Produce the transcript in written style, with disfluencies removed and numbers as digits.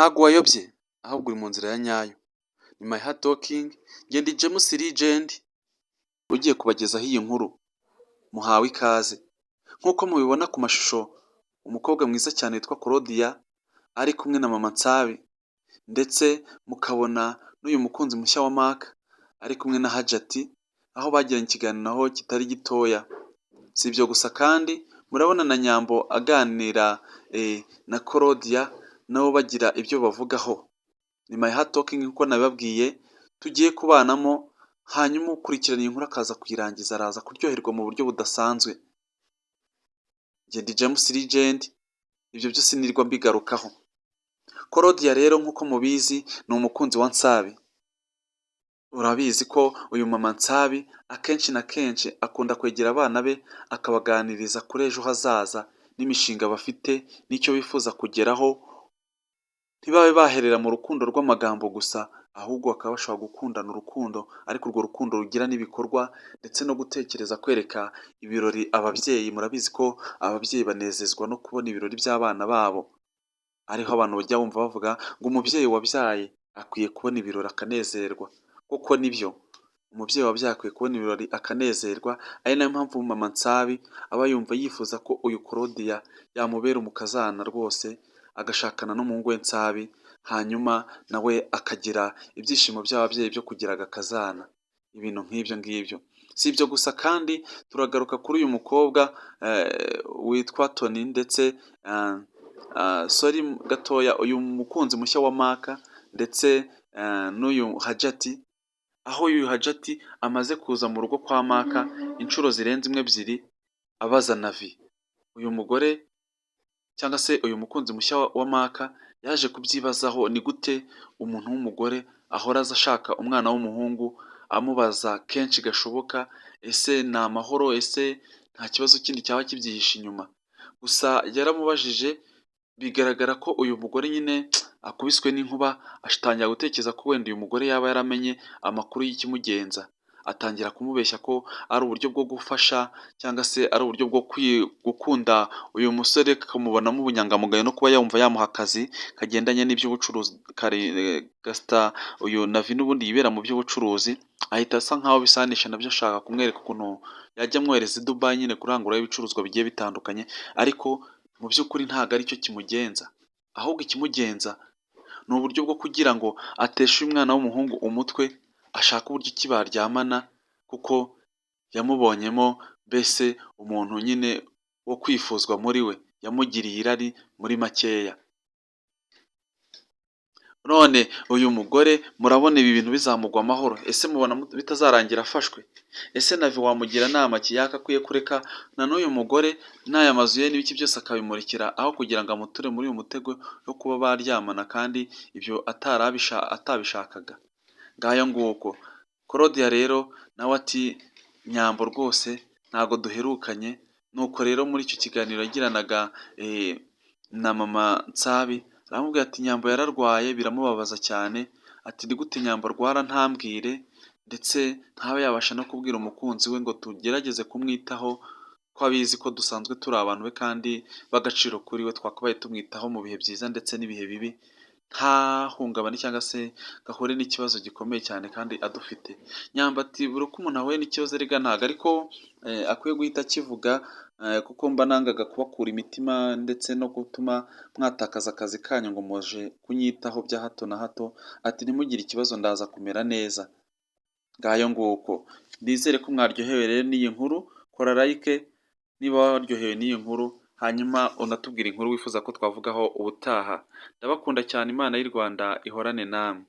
ntago wayobye ahubwo uri mu nzira ya nyayo. Ni My Heart Talking, njye ndi James Legend ugiye kubagezaho iyi nkuru. Muhawe ikaze. Nk'uko mubibona ku mashusho, umukobwa mwiza cyane witwa Claudia ari kumwe na Mama Nsabi, ndetse mukabona n'uyu mukunzi mushya wa Mark ari kumwe na Hajati, aho bagiranye ikiganiro kitari gitoya. Si ibyo gusa kandi murabona na Nyambo aganira na Claudia, nabo bagira ibyo bavugaho. Ni My Heart Talking nk'uko nabibabwiye, tugiye kubanamo, hanyuma ukurikirana iyi nkuru akaza kuyirangiza araza kuryoherwa mu buryo budasanzwe. Njye ndi James Legend, ibyo byose nirwa mbigarukaho. Claudia rero nk'uko mubizi ni umukunzi wa Nsabi. Urabizi ko uyu Mama Nsabi akenshi na kenshi akunda kwegera abana be akabaganiriza kuri ejo hazaza n'imishinga bafite n'icyo bifuza kugeraho, ntibabe baherera mu rukundo rw'amagambo gusa, ahubwo bakaba bashobora gukundana urukundo, ariko urwo rukundo rugira n'ibikorwa, ndetse no gutekereza kwereka ibirori ababyeyi. Murabizi ko ababyeyi banezezwa no kubona ibirori by'abana babo, ariho abantu bajya bumva bavuga ngo umubyeyi wabyaye akwiye kubona ibirori akanezerwa. Kuko nibyo, umubyeyi wabyaye akwiye kubona ibirori akanezerwa. Ari nayo mpamvu Mama Nsabi aba yumva yifuza ko uyu Claudia yamubera umukazana rwose, agashakana n'umuhungu we Nsabi, hanyuma nawe akagira ibyishimo by'ababyeyi byo kugira agakazana. Ibintu nk'ibyo ngibyo. Si ibyo gusa kandi turagaruka kuri uyu mukobwa witwa Tony, ndetse sorry gatoya, uyu mukunzi mushya wa Mark ndetse n'uyu Hajati, aho uyu Hajati amaze kuza mu rugo kwa Mark inshuro zirenze imwe ebyiri abaza Navi. Uyu mugore cyangwa se uyu mukunzi mushya wa Mark yaje kubyibazaho, ni gute umuntu w'umugore ahora aza ashaka umwana w'umuhungu, amubaza kenshi gashoboka ese ni amahoro, ese nta kibazo kindi cyaba kibyihishe inyuma. Gusa yaramubajije, bigaragara ko uyu mugore nyine akubiswe n'inkuba, atangira gutekereza ko wenda uyu mugore yaba yaramenye amakuru y'ikimugenza. Atangira kumubeshya ko ari uburyo bwo gufasha, cyangwa se ari uburyo bwo gukunda uyu musore, kamubonamo ubunyangamugayo no kuba yumva yamuha akazi kagendanye n'iby'ubucuruzi. Gasita uyu Navi n'ubundi yibera mu by'ubucuruzi, ahita asa nkaho bisanisha nabyo, ashaka kumwereka ukuntu yajya amwohereza i Dubai nyine kuranguraho ibicuruzwa bigiye bitandukanye. Ariko mu by'ukuri ntabwo aricyo kimugenza, ahubwo ikimugenza ni uburyo bwo kugira ngo ateshe uyu mwana w'umuhungu umutwe, ashaka uburyo ki baryamana, kuko yamubonyemo mbese umuntu nyine wo kwifuzwa muri we, yamugiriye irari muri makeya. None uyu mugore murabona ibi bintu bizamugwa amahoro? Ese mubona bitazarangira afashwe? Ese Navi wamugira nama ki yakakwiye kureka na n'uyu mugore n'aya mazu ye n'ibiki byose akabimurikira, aho kugira ngo amuture muri uyu mutego wo kuba baryamana kandi ibyo atabishakaga? Ngayo nguko. Claudia rero nawe ati Nyambo rwose ntago duherukanye. Nuko rero muri icyo kiganiro yagiranaga na Mama Nsabi, aramubwira ati Nyambo yararwaye biramubabaza cyane. Ati ni gute Nyambo arwara ntambwire, ndetse ntabe yabasha no kubwira umukunzi we ngo tugerageze kumwitaho, ko abizi ko dusanzwe turi abantu be kandi b'agaciro kuri we, twakabaye tumwitaho mu bihe byiza ndetse n'ibihe bibi, ntahungabane cyangwa se gahure n'ikibazo gikomeye cyane kandi adufite. Nyambo ati buri uko umuntu ahuye n'ikibazo erega ntabwo ariko akwiye guhita akivuga, kuko mba nangaga kubakura imitima ndetse no gutuma mwatakaza akazi kanyu ngo muje kunyitaho bya hato na hato. Ati ntimugire ikibazo ndaza kumera neza. Ngayo nguko. Nizere ko mwaryohewe rero n'iyi nkuru. Kora like niba waryohewe n'iyi nkuru, hanyuma unatubwira inkuru wifuza ko twavugaho ubutaha. Ndabakunda cyane. Imana y'u Rwanda ihorane namwe.